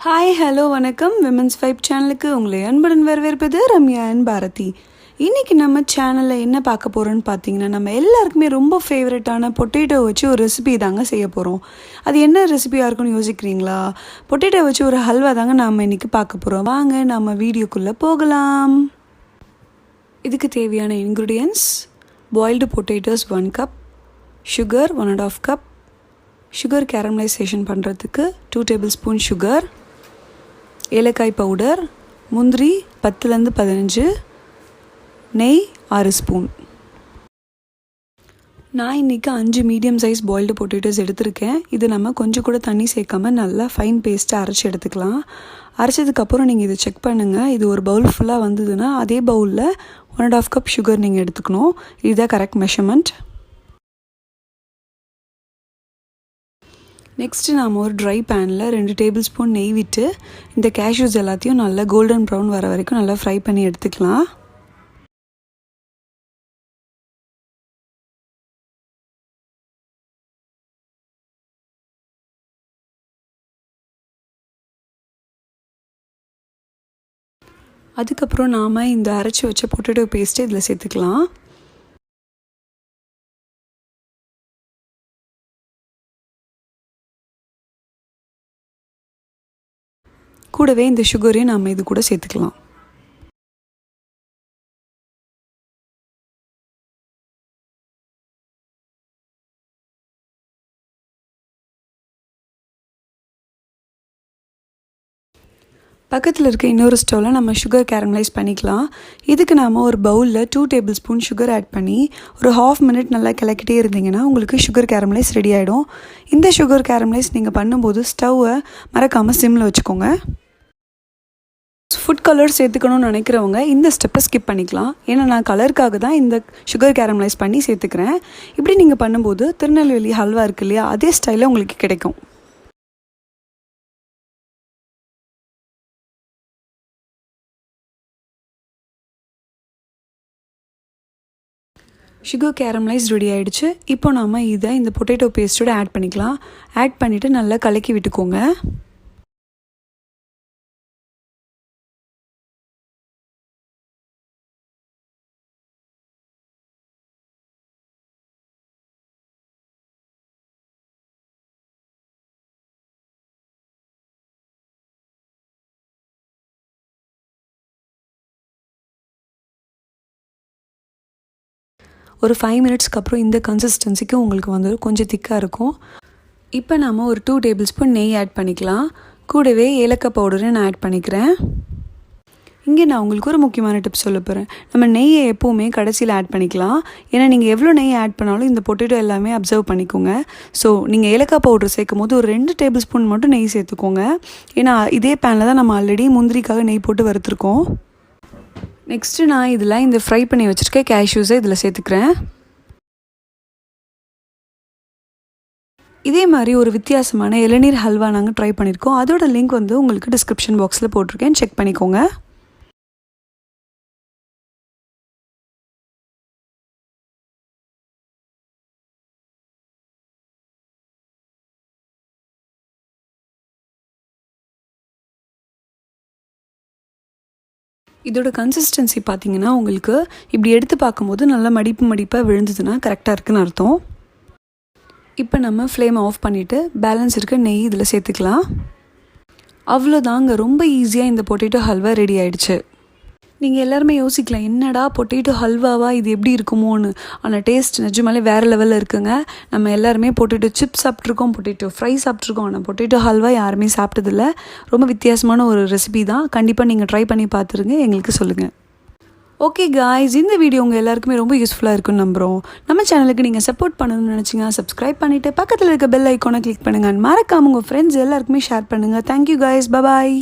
Hi hello வணக்கம் women's vibe சேனலுக்கு உங்களை அன்புடன் வரவேற்பது ரம்யா அண்ட் பாரதி. இன்றைக்கி நம்ம சேனலில் என்ன பார்க்க போகிறோன்னு பார்த்தீங்கன்னா, நம்ம எல்லாருக்குமே ரொம்ப ஃபேவரட்டான பொட்டேட்டோ வச்சு ஒரு ரெசிபி தாங்க செய்ய போகிறோம். அது என்ன ரெசிபியாக இருக்குன்னு யோசிக்கிறீங்களா? பொட்டேட்டோ வச்சு ஒரு ஹல்வா தாங்க நாம் இன்றைக்கி பார்க்க போகிறோம். வாங்க நம்ம வீடியோக்குள்ளே போகலாம். இதுக்கு தேவையான ingredients: boiled potatoes 1 cup, sugar 1.5 cup, sugar caramelisation பண்ணுறதுக்கு 2 டேபிள் ஸ்பூன் சுகர், ஏலக்காய் பவுடர், முந்திரி 10லேருந்து 15, நெய் 6 ஸ்பூன். நான் இன்றைக்கி 5 மீடியம் சைஸ் பாயில்டு பொட்டேட்டோஸ் எடுத்திருக்கேன். இது நம்ம கொஞ்சம் கூட தண்ணி சேர்க்காமல் நல்லா ஃபைன் பேஸ்ட்டாக அரைச்சி எடுத்துக்கலாம். அரைச்சதுக்கப்புறம் நீங்கள் இதை செக் பண்ணுங்கள். இது ஒரு பவுல் ஃபுல்லாக வந்ததுன்னா அதே பவுலில் 1.5 கப் சுகர் நீங்கள் எடுத்துக்கணும். இதுதான் கரெக்ட் மெஷர்மெண்ட். நெக்ஸ்ட்டு நாம் ஒரு ட்ரை பேனில் 2 டேபிள் ஸ்பூன் நெய் விட்டு இந்த கேஷ்யூஸ் எல்லாத்தையும் நல்லா கோல்டன் ப்ரௌன் வர வரைக்கும் நல்லா ஃப்ரை பண்ணி எடுத்துக்கலாம். அதுக்கப்புறம் நாம் இந்த அரைச்சி வச்ச பொட்டேட்டோ பேஸ்ட்டு இதில் சேர்த்துக்கலாம். கூடவே இந்த சுகரையும் நம்ம இது கூட சேர்த்துக்கலாம். பக்கத்தில் இருக்க இன்னொரு ஸ்டவ்வில் நம்ம சுகர் கேரமலைஸ் பண்ணிக்கலாம். இதுக்கு நாம் ஒரு பவுலில் 2 டேபிள் ஸ்பூன் சுகர் ஆட் பண்ணி ஒரு 1/2 மினிட் நல்லா கிளக்கிட்டே இருந்தீங்கன்னா உங்களுக்கு சுகர் கேரமலைஸ் ரெடி ஆகிடும். இந்த சுகர் கேரமலைஸ் நீங்கள் பண்ணும்போது ஸ்டவ்வை மறக்காமல் சிம்மில் வச்சுக்கோங்க. ஃபுட் கலர் சேர்த்துக்கணும்னு நினைக்கிறவங்க இந்த ஸ்டெப்பை ஸ்கிப் பண்ணிக்கலாம். ஏன்னா நான் கலருக்காக தான் இந்த சுகர் கேரமலைஸ் பண்ணி சேர்த்துக்கிறேன். இப்படி நீங்கள் பண்ணும்போது திருநெல்வேலி ஹல்வா இருக்கு இல்லையா, அதே ஸ்டைலில் உங்களுக்கு கிடைக்கும். சுகர் கேரமலைஸ் ரெடி ஆகிடுச்சு. இப்போ நாம் இதை இந்த பொட்டேட்டோ பேஸ்ட்டோட ஆட் பண்ணிக்கலாம். ஆட் பண்ணிவிட்டு நல்லா கலக்கி விட்டுக்கோங்க. ஒரு 5 மினிட்ஸ்க்கு அப்புறம் இந்த கன்சிஸ்டன்சிக்கு உங்களுக்கு வந்து கொஞ்சம் திக்காக இருக்கும். இப்போ நாம் ஒரு 2 டேபிள் ஸ்பூன் நெய் ஆட் பண்ணிக்கலாம். கூடவே ஏலக்காய் பவுடரையும் நான் ஆட் பண்ணிக்கிறேன். இங்கே நான் உங்களுக்கு ஒரு முக்கியமான டிப்ஸ் சொல்ல போகிறேன். நம்ம நெய்யை எப்போவுமே கடைசியில் ஆட் பண்ணிக்கலாம். ஏன்னா நீங்கள் எவ்வளோ நெய் ஆட் பண்ணாலும் இந்த பொட்டேட்டோ எல்லாமே அப்சர்வ் பண்ணிக்கோங்க. ஸோ நீங்கள் ஏலக்காய் பவுடர் சேர்க்கும் போது ஒரு 2 டேபிள் ஸ்பூன் மட்டும் நெய் சேர்த்துக்கோங்க. ஏன்னா இதே பேனில் தான் நம்ம ஆல்ரெடி முந்திரிக்காக நெய் போட்டு வறுத்துருக்கோம். நெக்ஸ்ட்டு நான் இதில் இந்த ஃப்ரை பண்ணி வச்சுருக்க கேஷ்யூஸை இதில் சேர்த்துக்கிறேன். இதே மாதிரி ஒரு வித்தியாசமான இளநீர் ஹல்வா நாங்கள் ட்ரை பண்ணியிருக்கோம். அதோட லிங்க் வந்து உங்களுக்கு டிஸ்கிரிப்ஷன் பாக்ஸில் போட்டிருக்கேன், செக் பண்ணிக்கோங்க. இதோட கன்சிஸ்டன்சி பார்த்திங்கன்னா உங்களுக்கு இப்படி எடுத்து பார்க்கும்போது நல்லா மடிப்பாக விழுந்ததுன்னா கரெக்டாக இருக்குன்னு அர்த்தம். இப்போ நம்ம ஃப்ளேமை ஆஃப் பண்ணிவிட்டு பேலன்ஸ் இருக்க நெய் இதில் சேர்த்துக்கலாம். அவ்வளோதாங்க, ரொம்ப ஈஸியாக இந்த பொட்டேட்டோ ஹல்வா ரெடி ஆகிடுச்சு. நீங்கள் எல்லாருமே யோசிக்கலாம், என்னடா பொட்டேட்டோ ஹல்வாவா இது எப்படி இருக்குமோன்னு. ஆனால் டேஸ்ட் நிஜமாலே வேறு லெவலில் இருக்குங்க. நம்ம எல்லாருமே பொட்டேட்டோ சிப்ஸ் சாப்பிட்ருக்கோம், பொட்டேட்டோ ஃப்ரை சாப்பிட்ருக்கோம். ஆனால் பொட்டேட்டோ ஹல்வா யாருமே சாப்பிட்டதில்ல. ரொம்ப வித்தியாசமான ஒரு ரெசிபி தான். கண்டிப்பாக நீங்கள் ட்ரை பண்ணி பார்த்துருங்க, எங்களுக்கு சொல்லுங்கள். ஓகே காய்ஸ், இந்த வீடியோ உங்கள் எல்லாருக்குமே ரொம்ப யூஸ்ஃபுல்லாக இருக்குன்னு நம்புகிறோம். நம்ம சேனலுக்கு நீங்கள் சப்போர்ட் பண்ணணும்னு நினச்சிங்க சப்ஸ்கிரைப் பண்ணிவிட்டு பக்கத்தில் இருக்க பெல் ஐக்கானை கிளிக் பண்ணுங்கள். மறக்காமல் உங்கள் ஃப்ரெண்ட்ஸ் எல்லாருக்குமே ஷேர் பண்ணுங்கள். Thank you guys, bye bye.